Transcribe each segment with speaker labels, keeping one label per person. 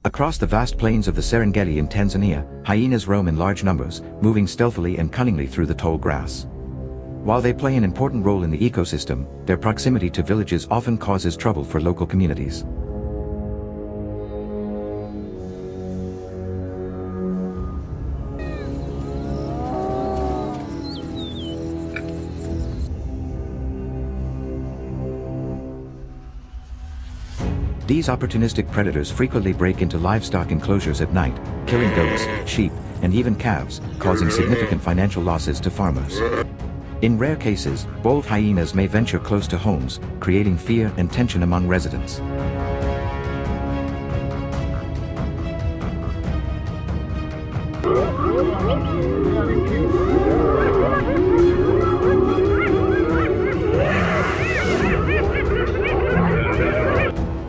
Speaker 1: Across the vast plains of the Serengeti in Tanzania, hyenas roam in large numbers, moving stealthily and cunningly through the tall grass. While they play an important role in the ecosystem, their proximity to villages often causes trouble for local communities. These opportunistic predators frequently break into livestock enclosures at night, killing goats, sheep, and even calves, causing significant financial losses to farmers. In rare cases, bold hyenas may venture close to homes, creating fear and tension among residents.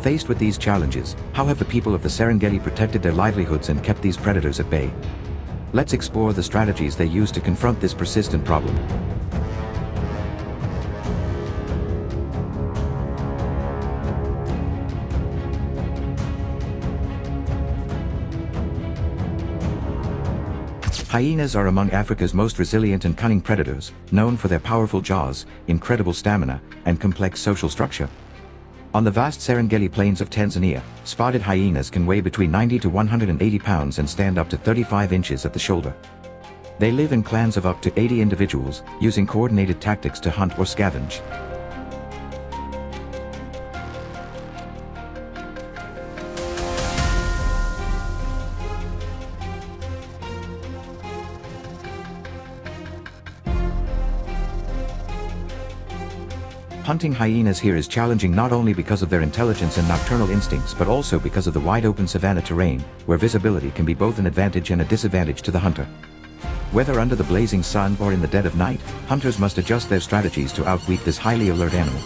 Speaker 1: Faced with these challenges, how have the people of the Serengeti protected their livelihoods and kept these predators at bay? Let's explore the strategies they use to confront this persistent problem. Hyenas are among Africa's most resilient and cunning predators, known for their powerful jaws, incredible stamina, and complex social structure. On the vast Serengeti plains of Tanzania, spotted hyenas can weigh between 90 to 180 pounds and stand up to 35 inches at the shoulder. They live in clans of up to 80 individuals, using coordinated tactics to hunt or scavenge. Hunting hyenas here is challenging not only because of their intelligence and nocturnal instincts but also because of the wide-open savanna terrain, where visibility can be both an advantage and a disadvantage to the hunter. Whether under the blazing sun or in the dead of night, hunters must adjust their strategies to outwit this highly alert animal.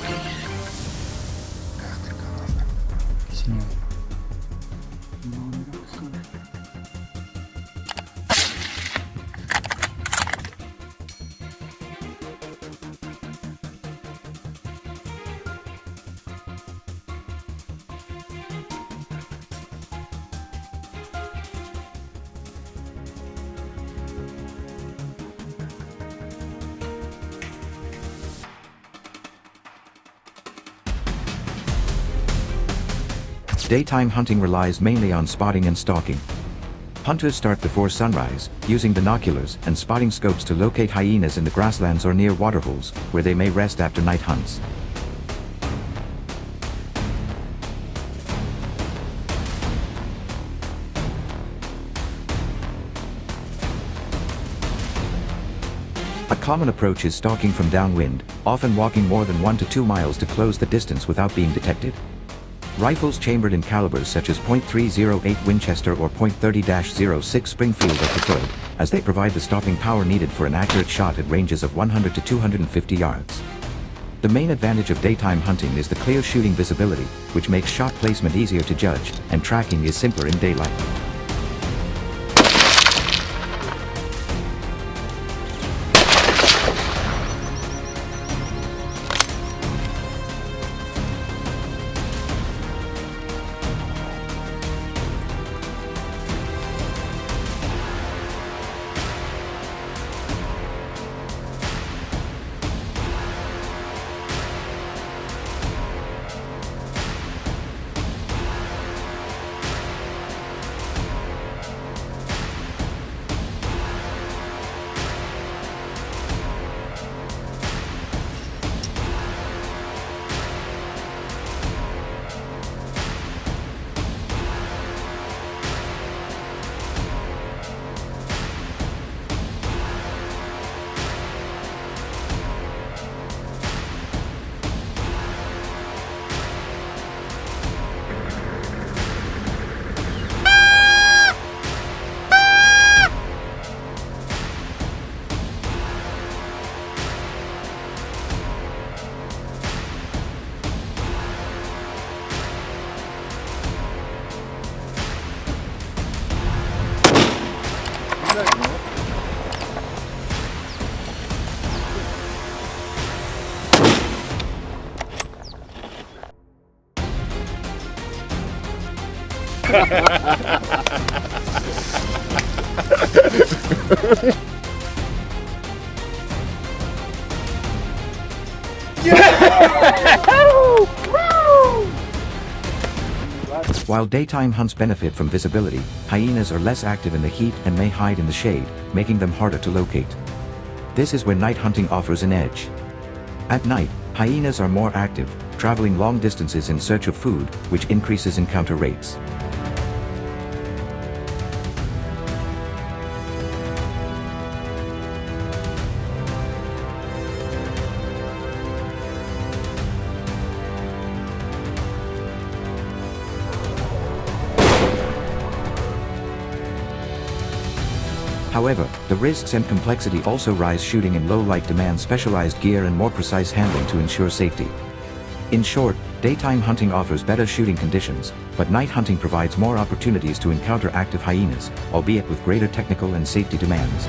Speaker 1: Daytime hunting relies mainly on spotting and stalking. Hunters start before sunrise, using binoculars and spotting scopes to locate hyenas in the grasslands or near waterholes, where they may rest after night hunts. A common approach is stalking from downwind, often walking more than 1 to 2 miles to close the distance without being detected. Rifles chambered in calibers such as .308 Winchester or .30-06 Springfield are preferred, as they provide the stopping power needed for an accurate shot at ranges of 100 to 250 yards. The main advantage of daytime hunting is the clear shooting visibility, which makes shot placement easier to judge, and tracking is simpler in daylight. While daytime hunts benefit from visibility, hyenas are less active in the heat and may hide in the shade, making them harder to locate. This is where night hunting offers an edge. At night, hyenas are more active, traveling long distances in search of food, which increases encounter rates. However, the risks and complexity also rise. Shooting in low light demands specialized gear and more precise handling to ensure safety. In short, daytime hunting offers better shooting conditions, but night hunting provides more opportunities to encounter active hyenas, albeit with greater technical and safety demands.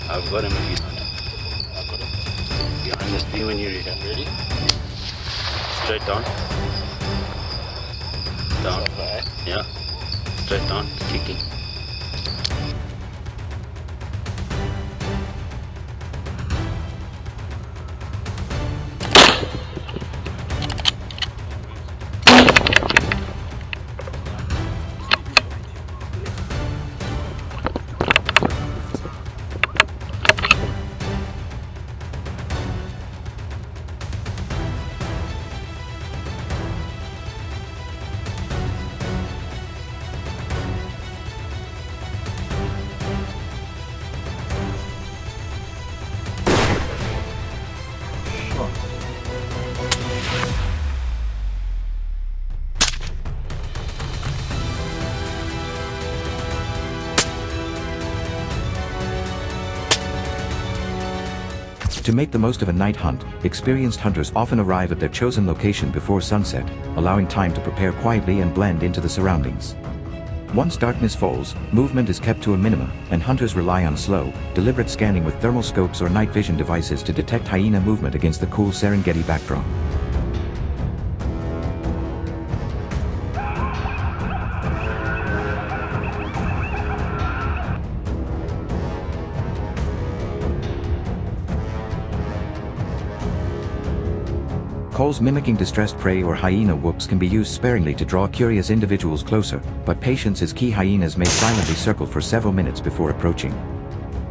Speaker 2: I've got him behind. I've got him behind this tree when you're ready. Straight down. Down. Yeah. Straight down. Kicking.
Speaker 1: To make the most of a night hunt, experienced hunters often arrive at their chosen location before sunset, allowing time to prepare quietly and blend into the surroundings. Once darkness falls, movement is kept to a minimum, and hunters rely on slow, deliberate scanning with thermal scopes or night vision devices to detect hyena movement against the cool Serengeti backdrop. Calls mimicking distressed prey or hyena whoops can be used sparingly to draw curious individuals closer, but patience is key. Hyenas may silently circle for several minutes before approaching.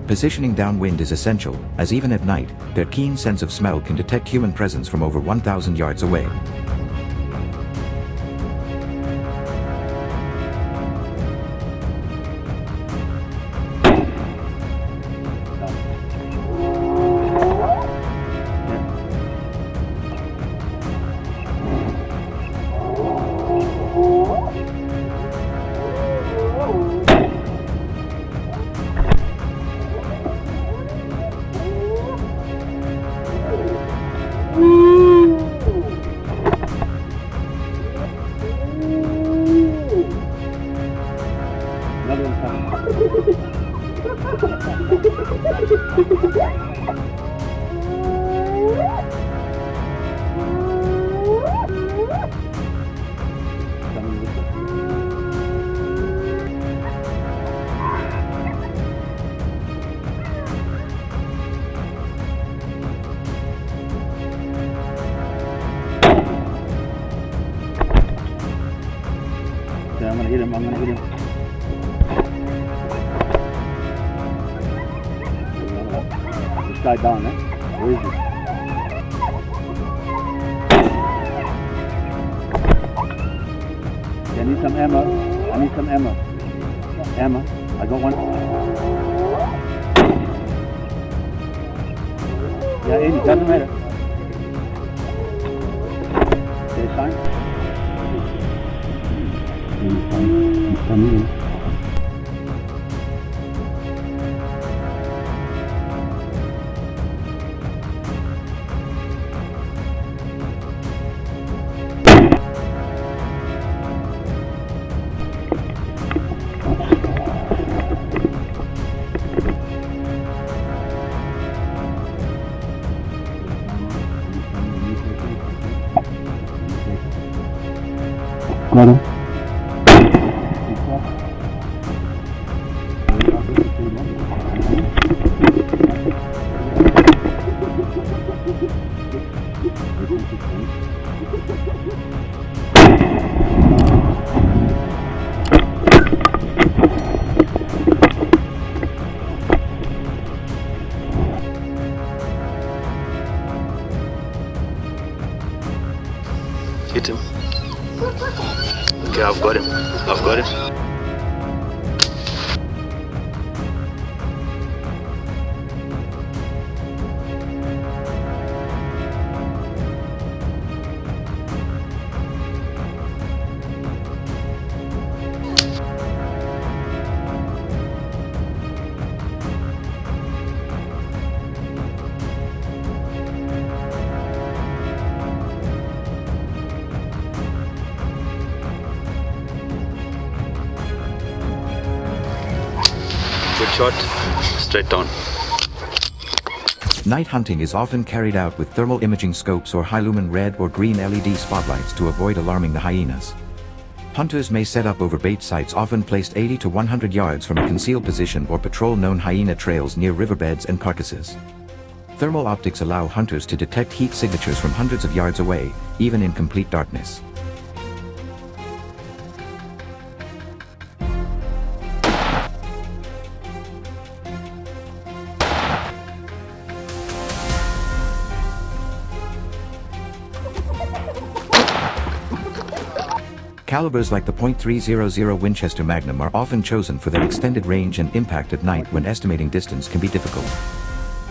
Speaker 1: Positioning downwind is essential, as even at night, their keen sense of smell can detect human presence from over 1,000 yards away.
Speaker 2: I'm gonna hit him. This guy down, eh? Where is he? I need some ammo. I need some ammo. Ammo. I got one. Yeah, any, doesn't matter. Okay, sign. He's coming in. Got him. Hit him. Okay, I've got him. I've got him. Good shot, straight down.
Speaker 1: Night hunting is often carried out with thermal imaging scopes or high-lumen red or green LED spotlights to avoid alarming the hyenas. Hunters may set up over bait sites often placed 80 to 100 yards from a concealed position or patrol known hyena trails near riverbeds and carcasses. Thermal optics allow hunters to detect heat signatures from hundreds of yards away, even in complete darkness. Calibers like the .300 Winchester Magnum are often chosen for their extended range and impact at night when estimating distance can be difficult.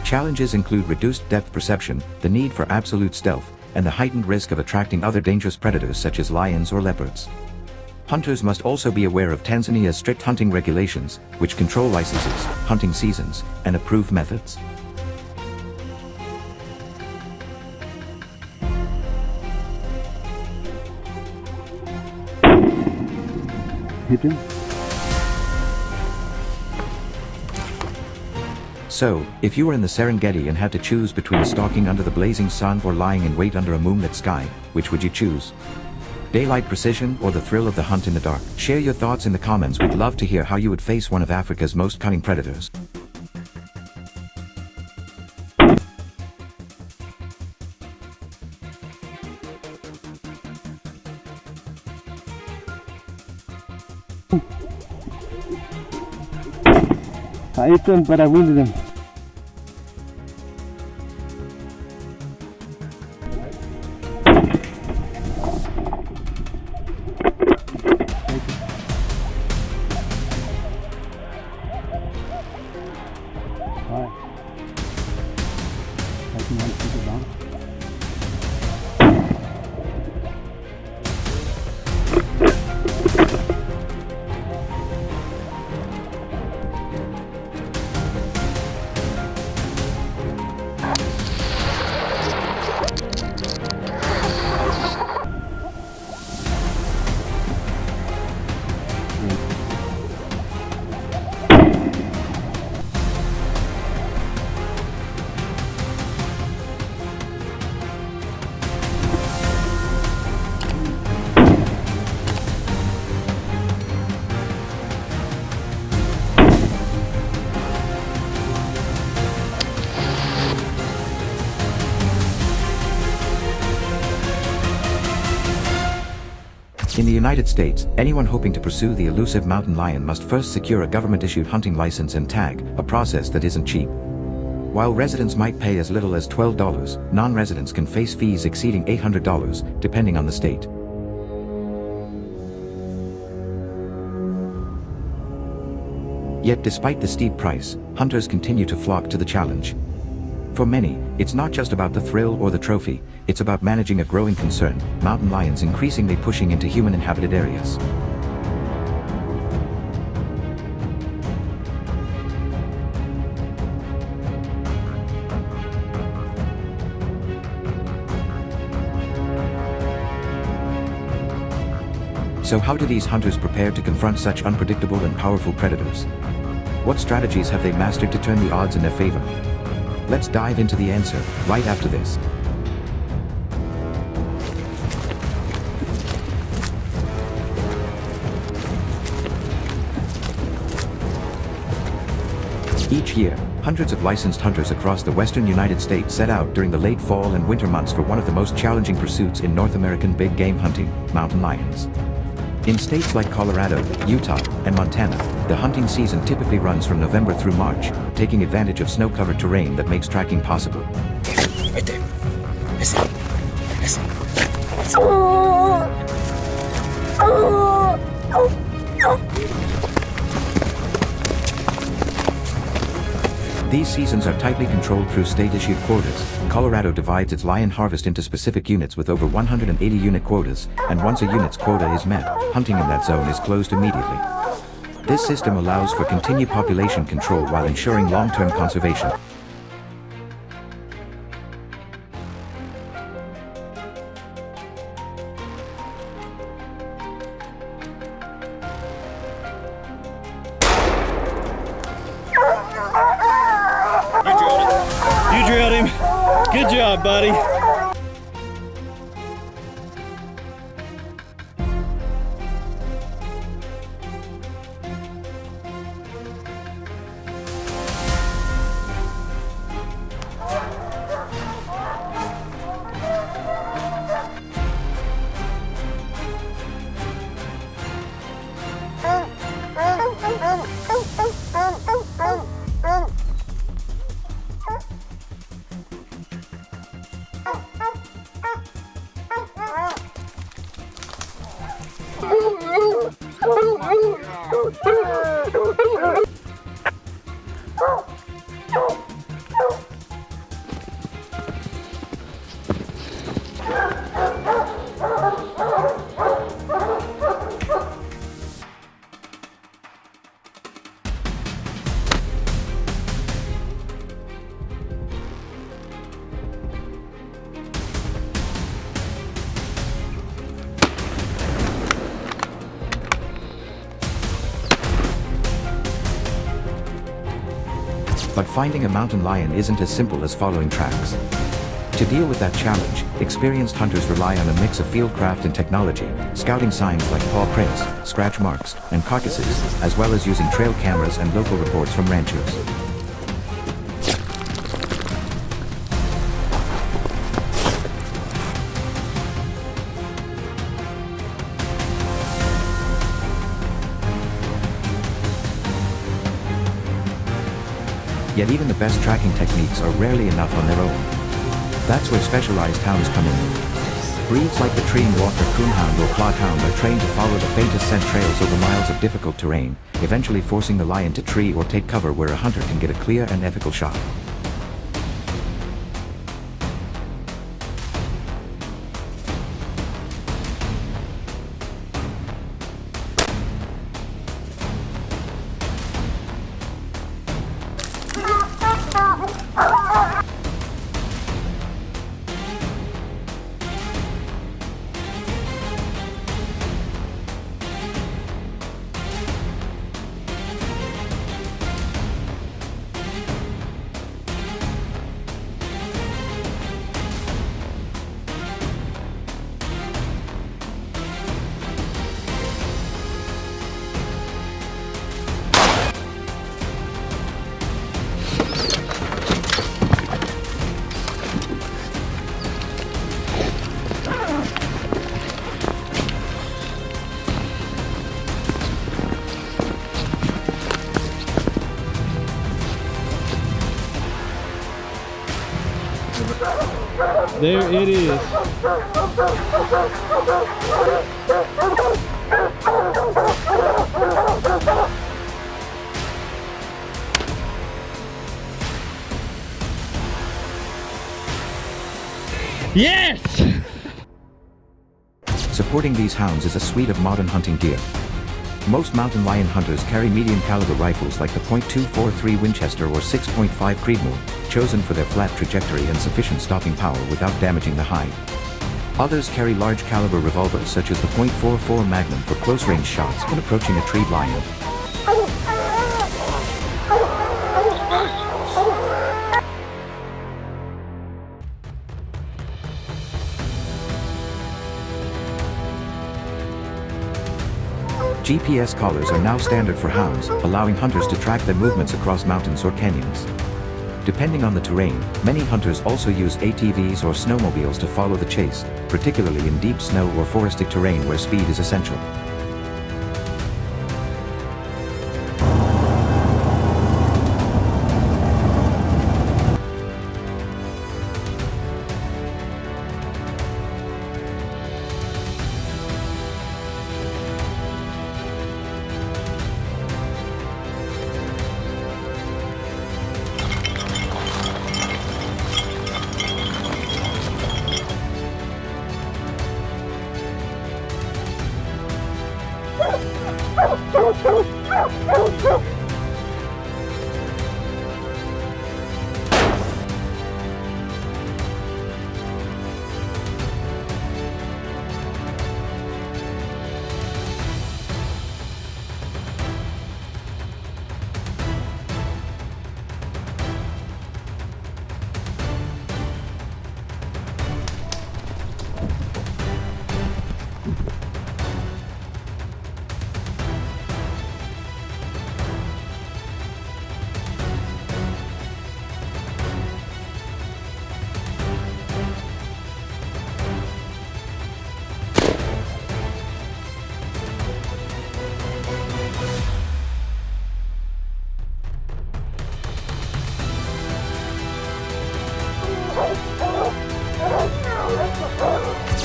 Speaker 1: Challenges include reduced depth perception, the need for absolute stealth, and the heightened risk of attracting other dangerous predators such as lions or leopards. Hunters must also be aware of Tanzania's strict hunting regulations, which control licenses, hunting seasons, and approved methods.
Speaker 2: Hit him.
Speaker 1: So, if you were in the Serengeti and had to choose between stalking under the blazing sun or lying in wait under a moonlit sky, which would you choose? Daylight precision or the thrill of the hunt in the dark? Share your thoughts in the comments. We'd love to hear how you would face one of Africa's most cunning predators.
Speaker 2: I hit him, but I wounded him.
Speaker 1: In the United States, anyone hoping to pursue the elusive mountain lion must first secure a government-issued hunting license and tag, a process that isn't cheap. While residents might pay as little as $12, non-residents can face fees exceeding $800, depending on the state. Yet despite the steep price, hunters continue to flock to the challenge. For many, it's not just about the thrill or the trophy, it's about managing a growing concern, mountain lions increasingly pushing into human-inhabited areas. So how do these hunters prepare to confront such unpredictable and powerful predators? What strategies have they mastered to turn the odds in their favor? Let's dive into the answer, right after this. Each year, hundreds of licensed hunters across the western United States set out during the late fall and winter months for one of the most challenging pursuits in North American big game hunting, mountain lions. In states like Colorado, Utah, and Montana, the hunting season typically runs from November through March, taking advantage of snow-covered terrain that makes tracking possible.
Speaker 3: Right there. Listen. Listen.
Speaker 1: These seasons are tightly controlled through state-issued quotas. Colorado divides its lion harvest into specific units with over 180 unit quotas, and once a unit's quota is met, hunting in that zone is closed immediately. This system allows for continued population control while ensuring long-term conservation.
Speaker 2: You drilled him. Good job, buddy.
Speaker 1: But finding a mountain lion isn't as simple as following tracks. To deal with that challenge, experienced hunters rely on a mix of fieldcraft and technology, scouting signs like paw prints, scratch marks, and carcasses, as well as using trail cameras and local reports from ranchers. Yet even the best tracking techniques are rarely enough on their own. That's where specialized hounds come in. Breeds like the tree and walker coonhound or clodhound are trained to follow the faintest scent trails over miles of difficult terrain, eventually forcing the lion to tree or take cover where a hunter can get a clear and ethical shot.
Speaker 4: There it is. Yes!
Speaker 1: Supporting these hounds is a suite of modern hunting gear. Most mountain lion hunters carry medium caliber rifles like the .243 Winchester or 6.5 Creedmoor, chosen for their flat trajectory and sufficient stopping power without damaging the hide. Others carry large caliber revolvers such as the .44 Magnum for close range shots when approaching a treed lion. GPS collars are now standard for hounds, allowing hunters to track their movements across mountains or canyons. Depending on the terrain, many hunters also use ATVs or snowmobiles to follow the chase, particularly in deep snow or forested terrain where speed is essential.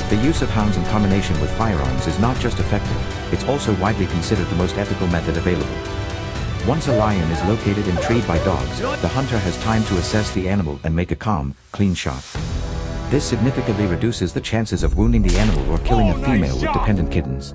Speaker 1: The use of hounds in combination with firearms is not just effective, it's also widely considered the most ethical method available. Once a lion is located and treed by dogs, the hunter has time to assess the animal and make a calm, clean shot. This significantly reduces the chances of wounding the animal or killing a female with dependent kittens.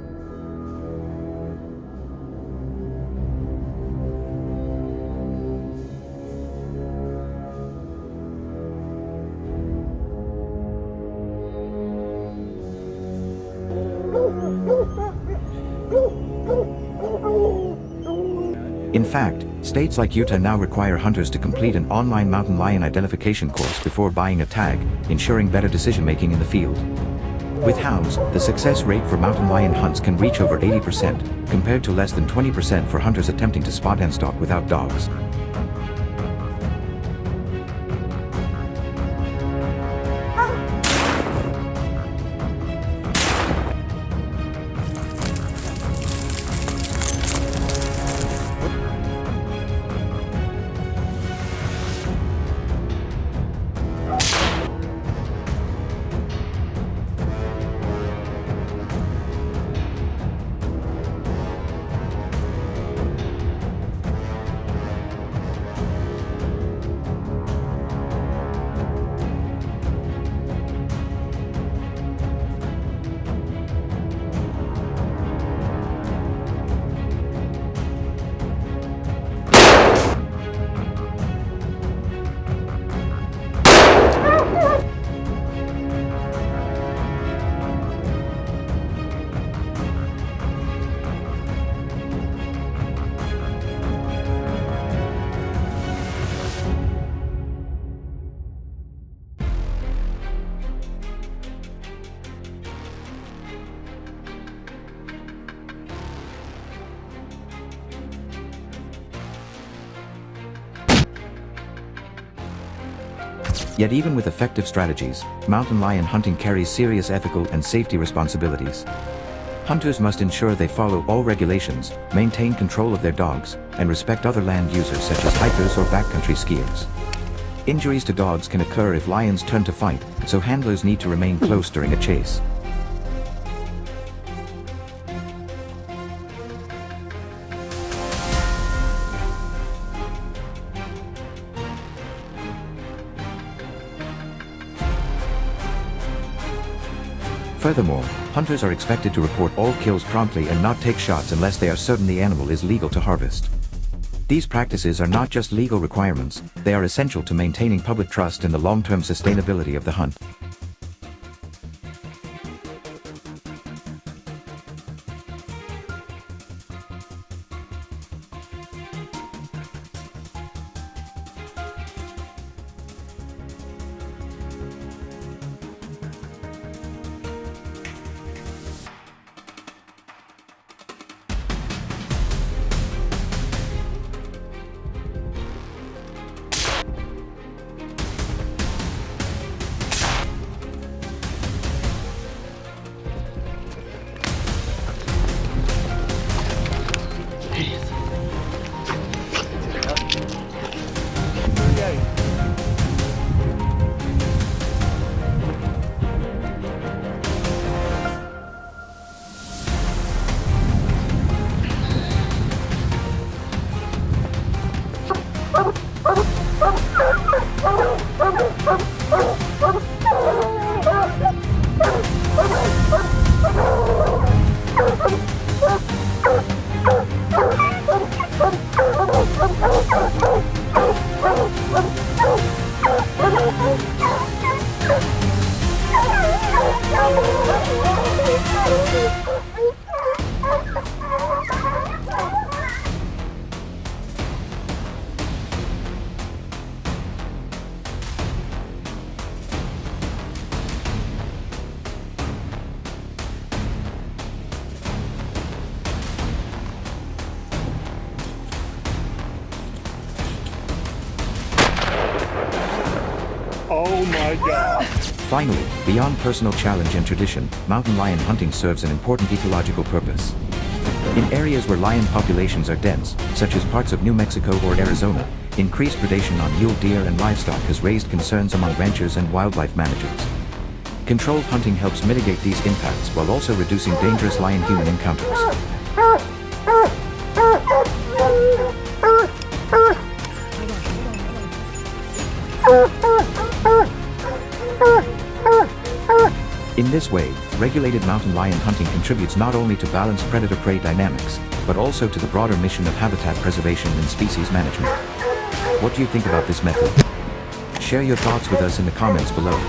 Speaker 1: In fact, states like Utah now require hunters to complete an online mountain lion identification course before buying a tag, ensuring better decision-making in the field. With hounds, the success rate for mountain lion hunts can reach over 80%, compared to less than 20% for hunters attempting to spot and stalk without dogs. Yet even with effective strategies, mountain lion hunting carries serious ethical and safety responsibilities. Hunters must ensure they follow all regulations, maintain control of their dogs, and respect other land users such as hikers or backcountry skiers. Injuries to dogs can occur if lions turn to fight, so handlers need to remain close during a chase. Furthermore, hunters are expected to report all kills promptly and not take shots unless they are certain the animal is legal to harvest. These practices are not just legal requirements, they are essential to maintaining public trust and the long-term sustainability of the hunt.
Speaker 4: Oh my God.
Speaker 1: Finally, beyond personal challenge and tradition, mountain lion hunting serves an important ecological purpose. In areas where lion populations are dense, such as parts of New Mexico or Arizona, increased predation on mule deer and livestock has raised concerns among ranchers and wildlife managers. Controlled hunting helps mitigate these impacts while also reducing dangerous lion-human encounters. In this way, regulated mountain lion hunting contributes not only to balanced predator-prey dynamics, but also to the broader mission of habitat preservation and species management. What do you think about this method? Share your thoughts with us in the comments below.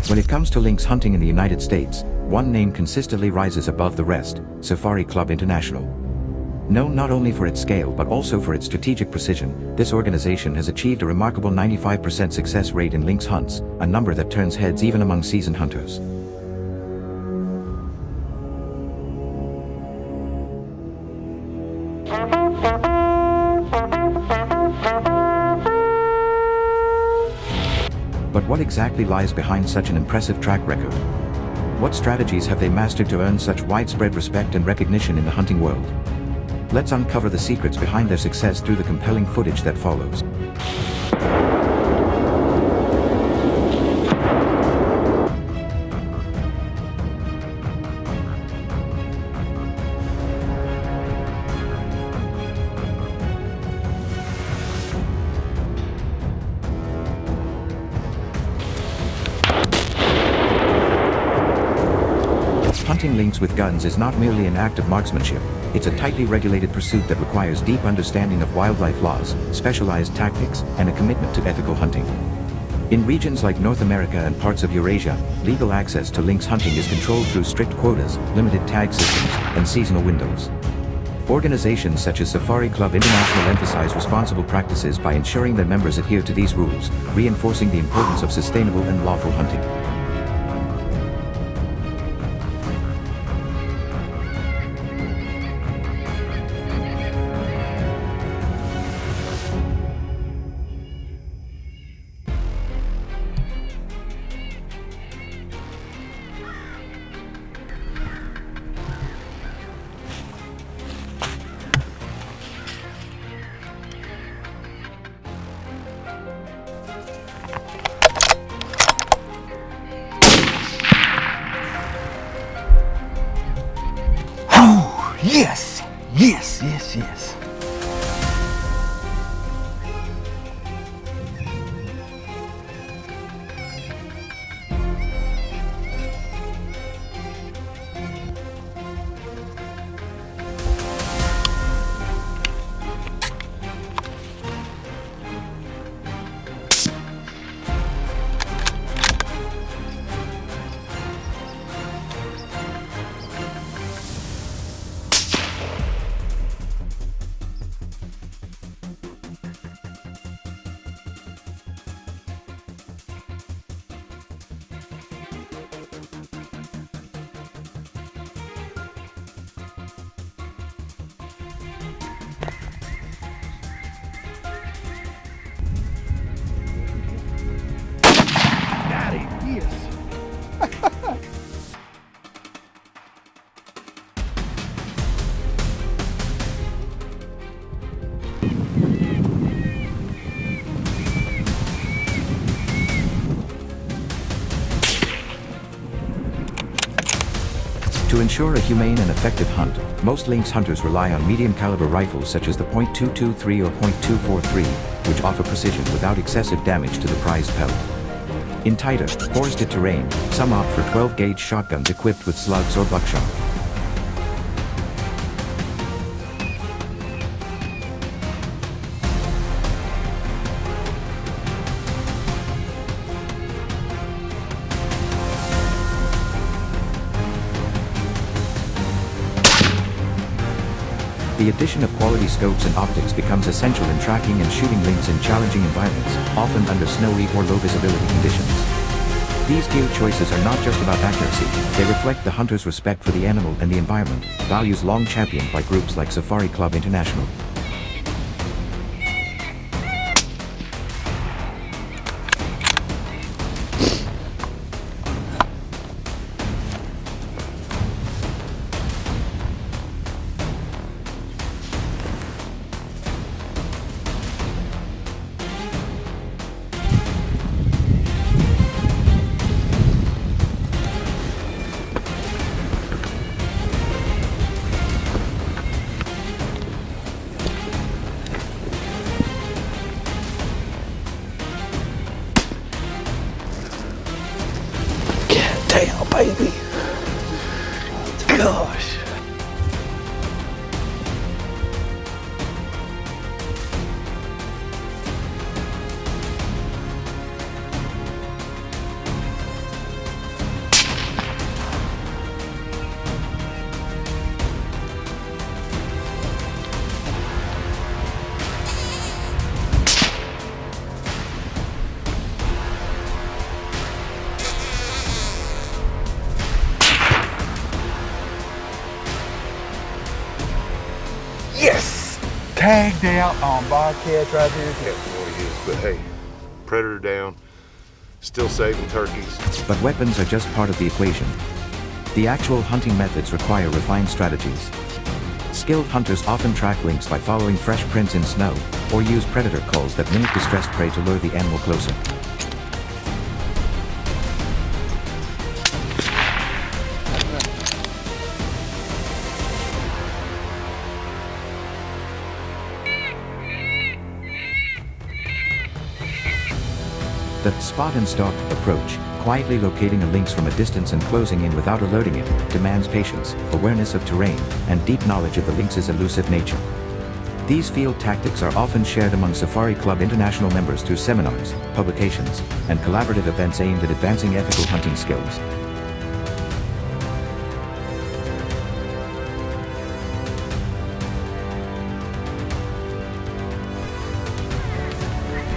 Speaker 1: When it comes to lynx hunting in the United States, one name consistently rises above the rest: Safari Club International. Known not only for its scale but also for its strategic precision, this organization has achieved a remarkable 95% success rate in lynx hunts, a number that turns heads even among seasoned hunters. But what exactly lies behind such an impressive track record? What strategies have they mastered to earn such widespread respect and recognition in the hunting world? Let's uncover the secrets behind their success through the compelling footage that follows. Hunting lynx with guns is not merely an act of marksmanship, it's a tightly regulated pursuit that requires deep understanding of wildlife laws, specialized tactics, and a commitment to ethical hunting. In regions like North America and parts of Eurasia, legal access to lynx hunting is controlled through strict quotas, limited tag systems, and seasonal windows. Organizations such as Safari Club International emphasize responsible practices by ensuring their members adhere to these rules, reinforcing the importance of sustainable and lawful hunting.
Speaker 3: Yes! Yes, yes, yes.
Speaker 1: To ensure a humane and effective hunt, most lynx hunters rely on medium-caliber rifles such as the .223 or .243, which offer precision without excessive damage to the prized pelt. In tighter, forested terrain, some opt for 12-gauge shotguns equipped with slugs or buckshot. The addition of quality scopes and optics becomes essential in tracking and shooting lynx in challenging environments, often under snowy or low visibility conditions. These gear choices are not just about accuracy, they reflect the hunter's respect for the animal and the environment, values long championed by groups like Safari Club International.
Speaker 3: Damn, baby. Gosh. Yes! Tagged out on bobcats right there.
Speaker 5: Yeah, boy, he is. But hey, predator down, still saving turkeys.
Speaker 1: But weapons are just part of the equation. The actual hunting methods require refined strategies. Skilled hunters often track lynx by following fresh prints in snow, or use predator calls that mimic distressed prey to lure the animal closer. The spot and stalk approach, quietly locating a lynx from a distance and closing in without alerting it, demands patience, awareness of terrain, and deep knowledge of the lynx's elusive nature. These field tactics are often shared among Safari Club International members through seminars, publications, and collaborative events aimed at advancing ethical hunting skills.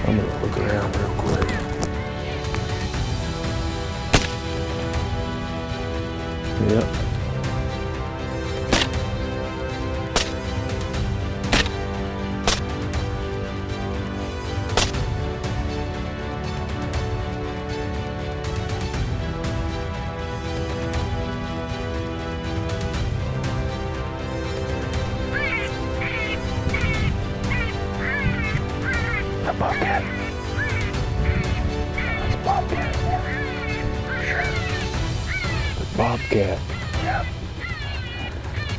Speaker 3: I'm gonna look around real quick. Yep. That bobcat. That's bobcat. Sure. The bobcat. Yeah.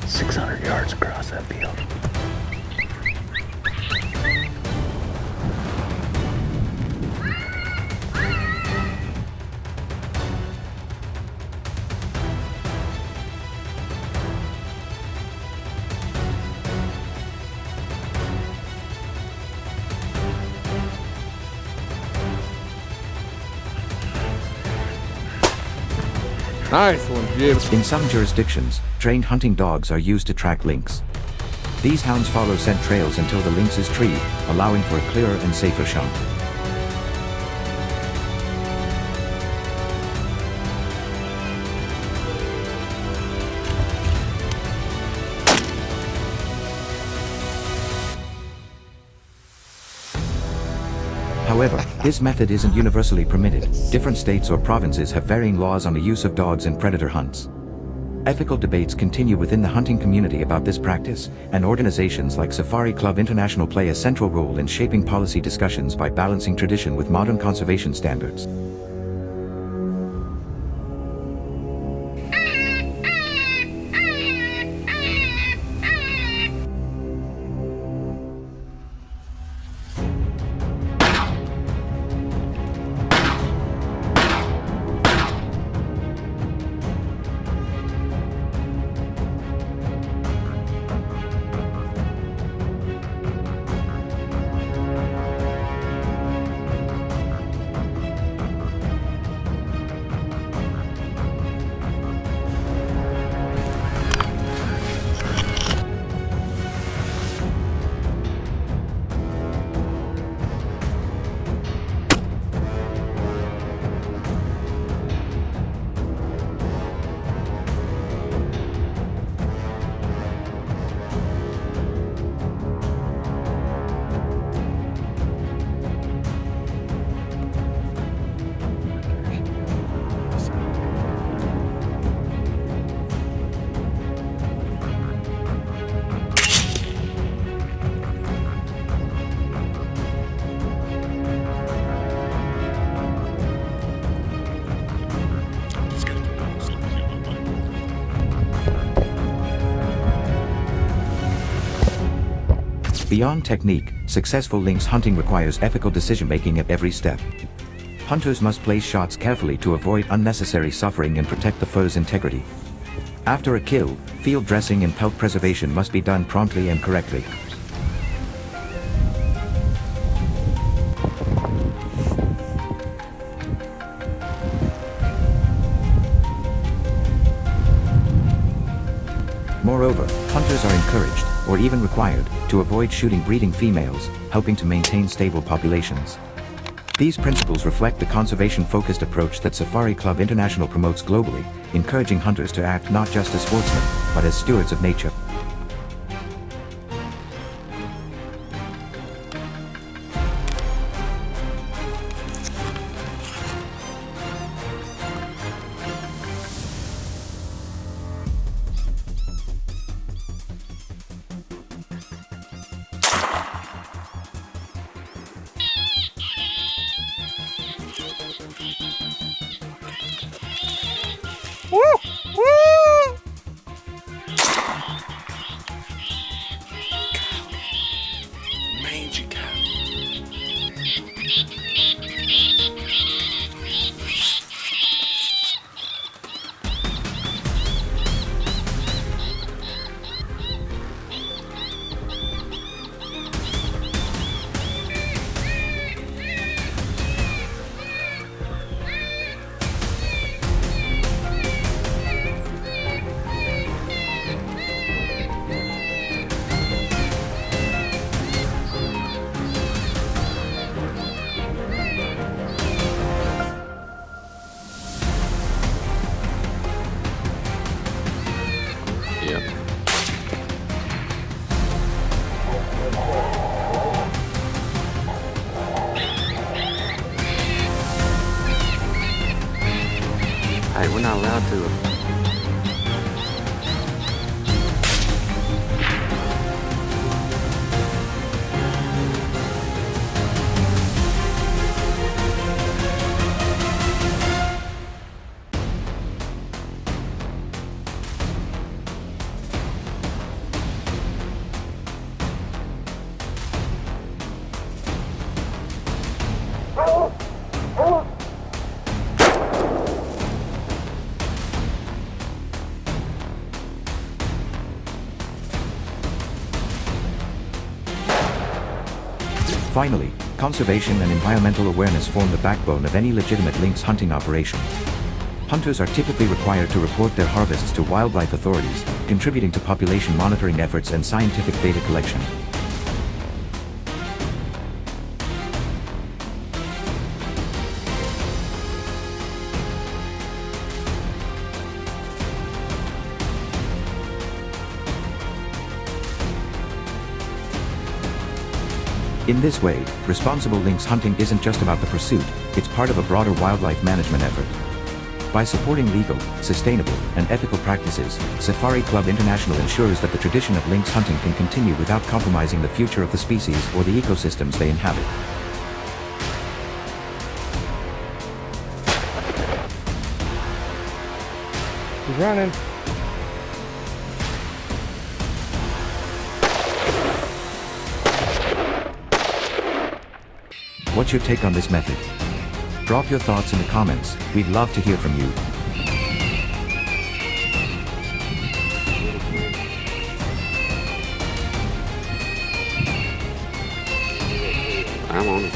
Speaker 3: 600 yards across that field. Nice one, Jim.
Speaker 1: In some jurisdictions, trained hunting dogs are used to track lynx. These hounds follow scent trails until the lynx is treed, allowing for a clearer and safer shot. However, this method isn't universally permitted. Different states or provinces have varying laws on the use of dogs in predator hunts. Ethical debates continue within the hunting community about this practice, and organizations like Safari Club International play a central role in shaping policy discussions by balancing tradition with modern conservation standards. Beyond technique, successful lynx hunting requires ethical decision-making at every step. Hunters must place shots carefully to avoid unnecessary suffering and protect the fur's integrity. After a kill, field dressing and pelt preservation must be done promptly and correctly. Moreover, hunters are encouraged, or even required, to avoid shooting breeding females, helping to maintain stable populations. These principles reflect the conservation-focused approach that Safari Club International promotes globally, encouraging hunters to act not just as sportsmen, but as stewards of nature.
Speaker 2: Yep. Hey, we're not allowed to.
Speaker 1: Finally, conservation and environmental awareness form the backbone of any legitimate lynx hunting operation. Hunters are typically required to report their harvests to wildlife authorities, contributing to population monitoring efforts and scientific data collection. In this way, responsible lynx hunting isn't just about the pursuit, it's part of a broader wildlife management effort. By supporting legal, sustainable, and ethical practices, Safari Club International ensures that the tradition of lynx hunting can continue without compromising the future of the species or the ecosystems they inhabit.
Speaker 3: He's running.
Speaker 1: What's your take on this method? Drop your thoughts in the comments, we'd love to hear from you.
Speaker 2: I'm on it.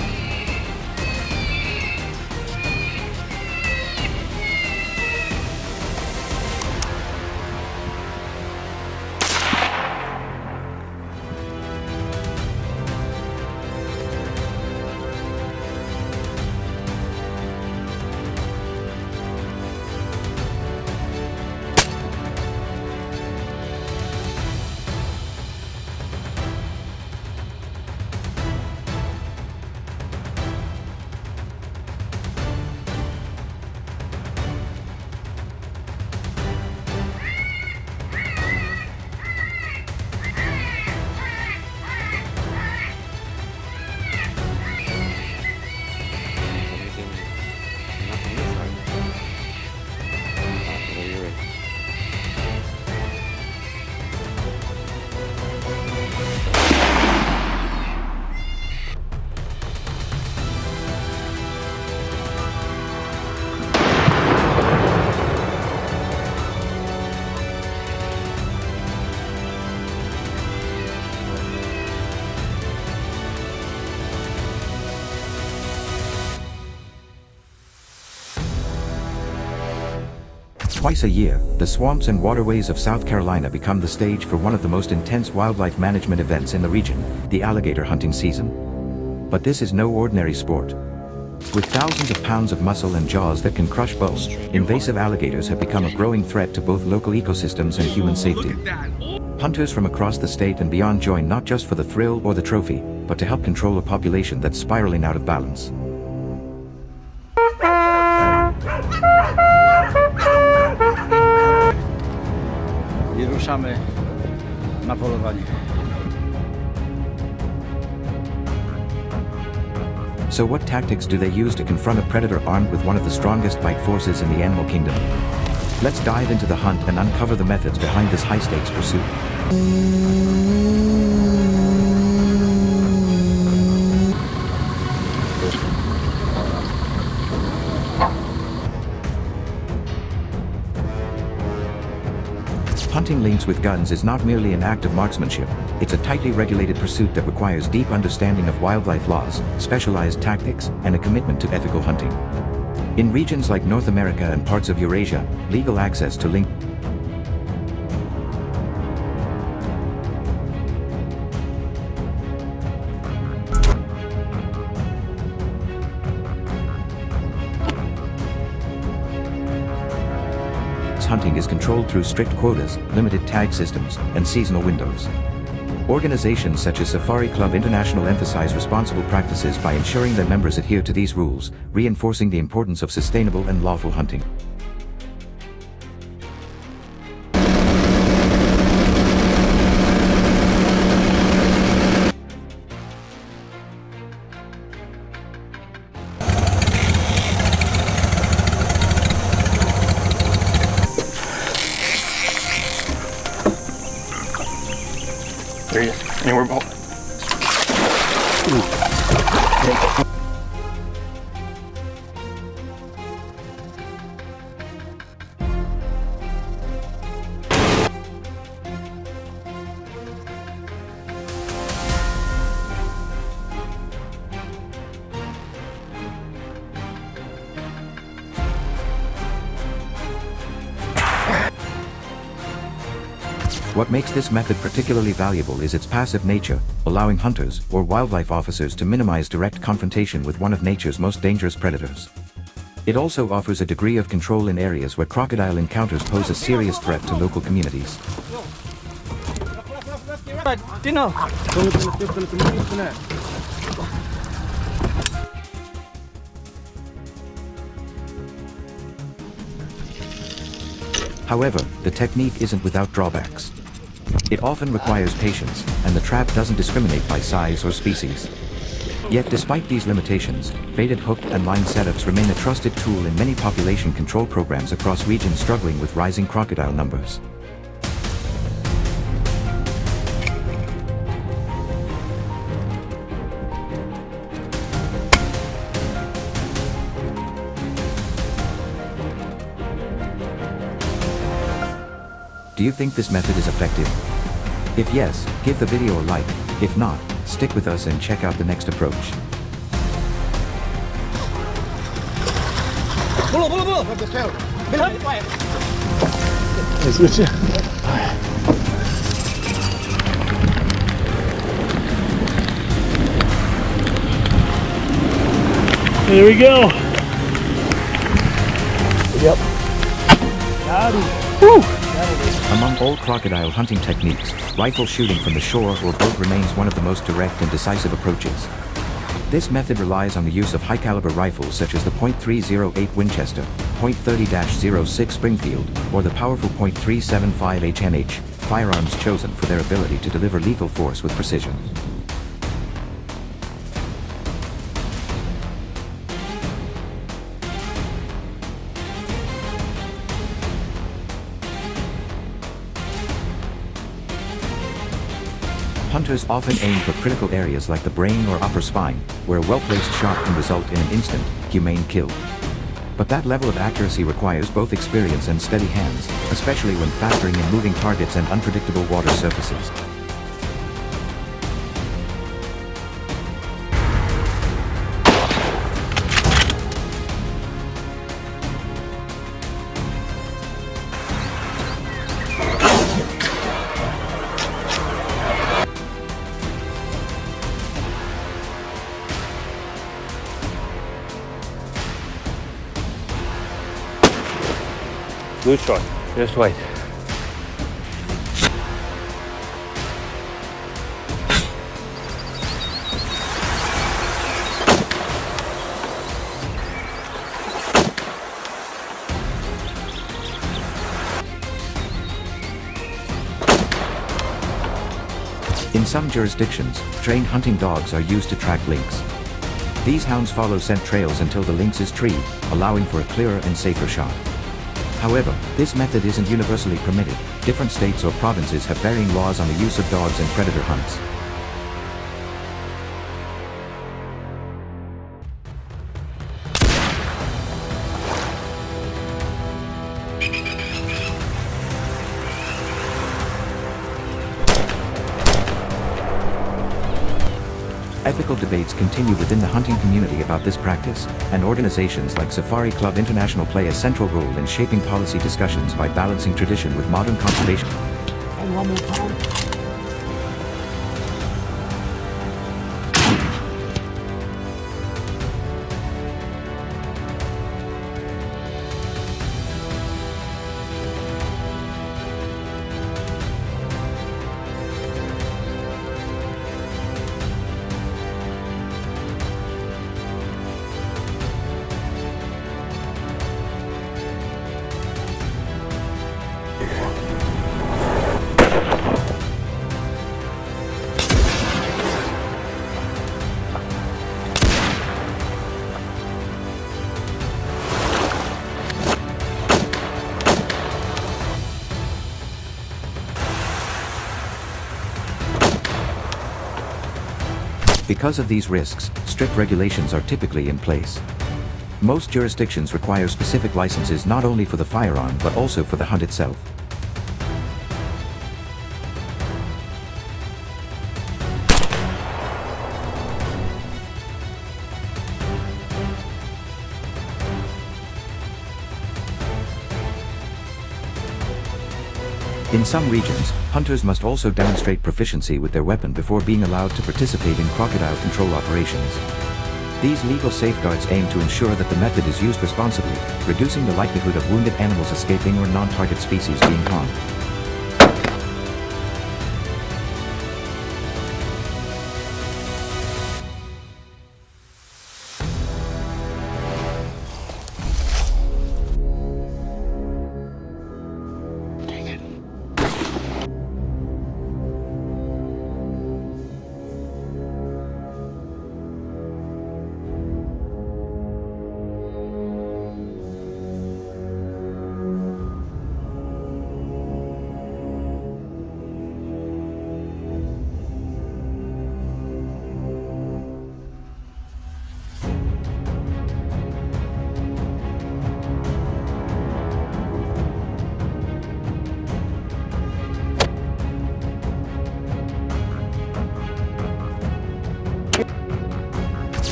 Speaker 1: Twice a year, the swamps and waterways of South Carolina become the stage for one of the most intense wildlife management events in the region, the alligator hunting season. But this is no ordinary sport. With thousands of pounds of muscle and jaws that can crush bone, invasive alligators have become a growing threat to both local ecosystems and human safety. Hunters from across the state and beyond join not just for the thrill or the trophy, but to help control a population that's spiraling out of balance.
Speaker 6: I ruszamy na polowanie.
Speaker 1: So what tactics do they use to confront a predator armed with one of the strongest bite forces in the animal kingdom? Let's dive into the hunt and uncover the methods behind this high-stakes pursuit. with guns is not merely an act of marksmanship, it's a tightly regulated pursuit that requires deep understanding of wildlife laws, specialized tactics, and a commitment to ethical hunting. In regions like North America and parts of Eurasia, legal access to hunting is controlled through strict quotas, limited tag systems, and seasonal windows. Organizations such as Safari Club International emphasize responsible practices by ensuring their members adhere to these rules, reinforcing the importance of sustainable and lawful hunting.
Speaker 4: There he is. And we're both.
Speaker 1: What makes this method particularly valuable is its passive nature, allowing hunters or wildlife officers to minimize direct confrontation with one of nature's most dangerous predators. It also offers a degree of control in areas where crocodile encounters pose a serious threat to local communities. However, the technique isn't without drawbacks. It often requires patience, and the trap doesn't discriminate by size or species. Yet despite these limitations, baited hook and line setups remain a trusted tool in many population control programs across regions struggling with rising crocodile numbers. Do you think this method is effective? If yes, give the video a like. If not, stick with us and check out the next approach.
Speaker 4: There we go.
Speaker 3: Yep.
Speaker 4: Got him. Woo!
Speaker 1: Among all crocodile hunting techniques, rifle shooting from the shore or boat remains one of the most direct and decisive approaches. This method relies on the use of high-caliber rifles such as the .308 Winchester, .30-06 Springfield, or the powerful .375 HNH, firearms chosen for their ability to deliver lethal force with precision. Hunters often aim for critical areas like the brain or upper spine, where a well-placed shot can result in an instant, humane kill. But that level of accuracy requires both experience and steady hands, especially when factoring in moving targets and unpredictable water surfaces.
Speaker 4: Good shot. Just wait.
Speaker 1: In some jurisdictions, trained hunting dogs are used to track lynx. These hounds follow scent trails until the lynx is treed, allowing for a clearer and safer shot. However, this method isn't universally permitted. Different states or provinces have varying laws on the use of dogs in predator hunts. Ethical debates continue within the hunting community about this practice, and organizations like Safari Club International play a central role in shaping policy discussions by balancing tradition with modern conservation.
Speaker 3: And one more time.
Speaker 1: Because of these risks, strict regulations are typically in place. Most jurisdictions require specific licenses not only for the firearm but also for the hunt itself. In some regions, hunters must also demonstrate proficiency with their weapon before being allowed to participate in crocodile control operations. These legal safeguards aim to ensure that the method is used responsibly, reducing the likelihood of wounded animals escaping or non-target species being harmed.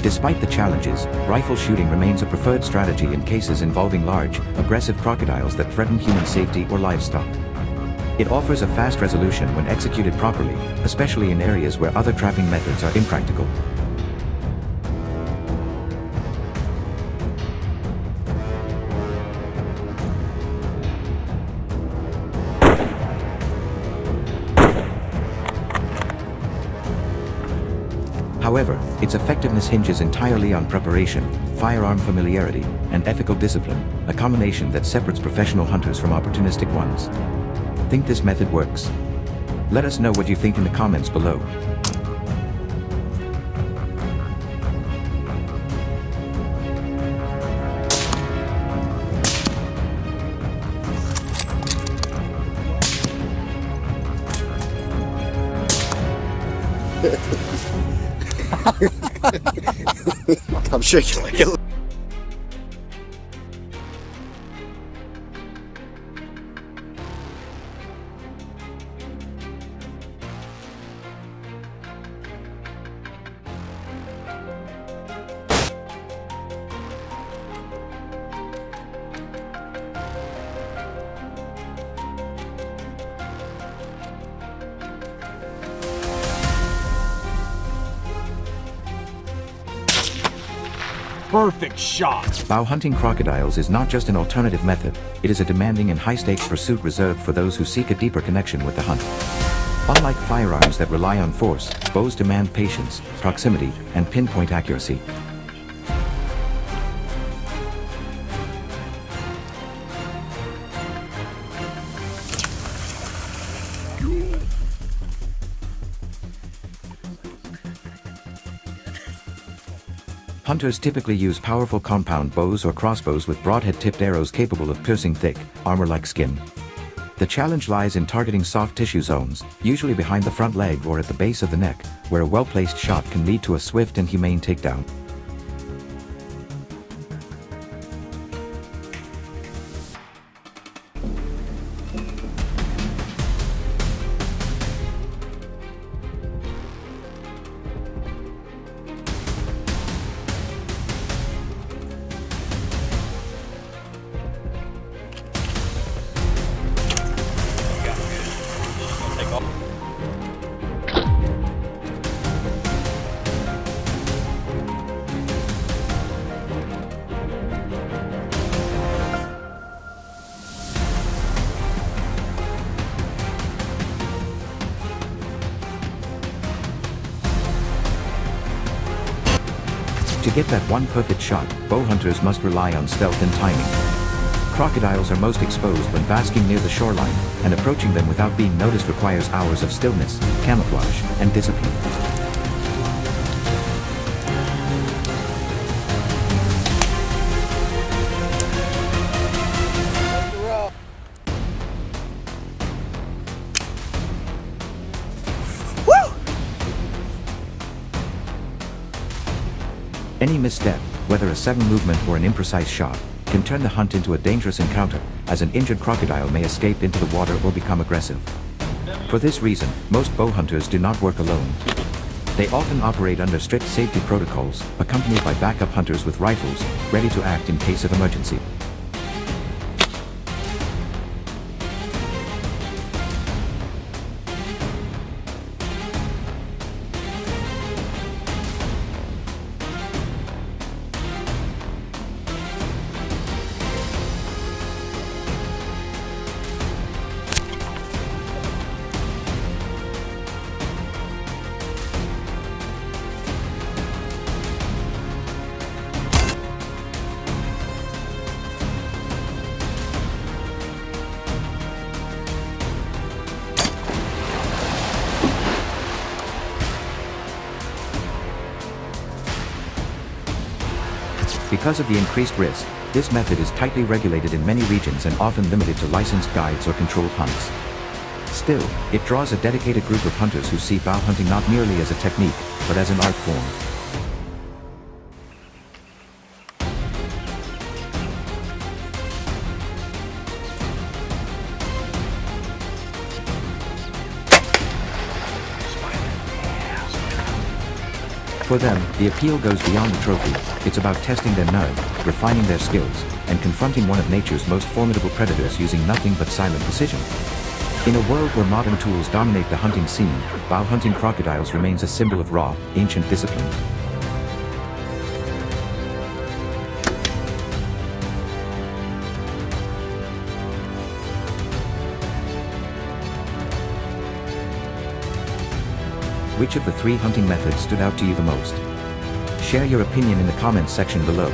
Speaker 1: Despite the challenges, rifle shooting remains a preferred strategy in cases involving large, aggressive crocodiles that threaten human safety or livestock. It offers a fast resolution when executed properly, especially in areas where other trapping methods are impractical. However, its effectiveness hinges entirely on preparation, firearm familiarity, and ethical discipline, a combination that separates professional hunters from opportunistic ones. Think this method works? Let us know what you think in the comments below.
Speaker 7: I'm shaking like it.
Speaker 3: Perfect shot.
Speaker 1: Bow hunting crocodiles is not just an alternative method, it is a demanding and high-stakes pursuit reserved for those who seek a deeper connection with the hunt. Unlike firearms that rely on force, bows demand patience, proximity, and pinpoint accuracy. Hunters typically use powerful compound bows or crossbows with broadhead-tipped arrows capable of piercing thick, armor-like skin. The challenge lies in targeting soft tissue zones, usually behind the front leg or at the base of the neck, where a well-placed shot can lead to a swift and humane takedown. To get that one perfect shot, bow hunters must rely on stealth and timing. Crocodiles are most exposed when basking near the shoreline, and approaching them without being noticed requires hours of stillness, camouflage, and discipline. Any misstep, whether a sudden movement or an imprecise shot, can turn the hunt into a dangerous encounter, as an injured crocodile may escape into the water or become aggressive. For this reason, most bow hunters do not work alone. They often operate under strict safety protocols, accompanied by backup hunters with rifles, ready to act in case of emergency. Because of the increased risk, this method is tightly regulated in many regions and often limited to licensed guides or controlled hunts. Still, it draws a dedicated group of hunters who see bow hunting not merely as a technique, but as an art form. For them, the appeal goes beyond the trophy. It's about testing their nerve, refining their skills, and confronting one of nature's most formidable predators using nothing but silent precision. In a world where modern tools dominate the hunting scene, bow hunting crocodiles remains a symbol of raw, ancient discipline. Which of the three hunting methods stood out to you the most? Share your opinion in the comments section below.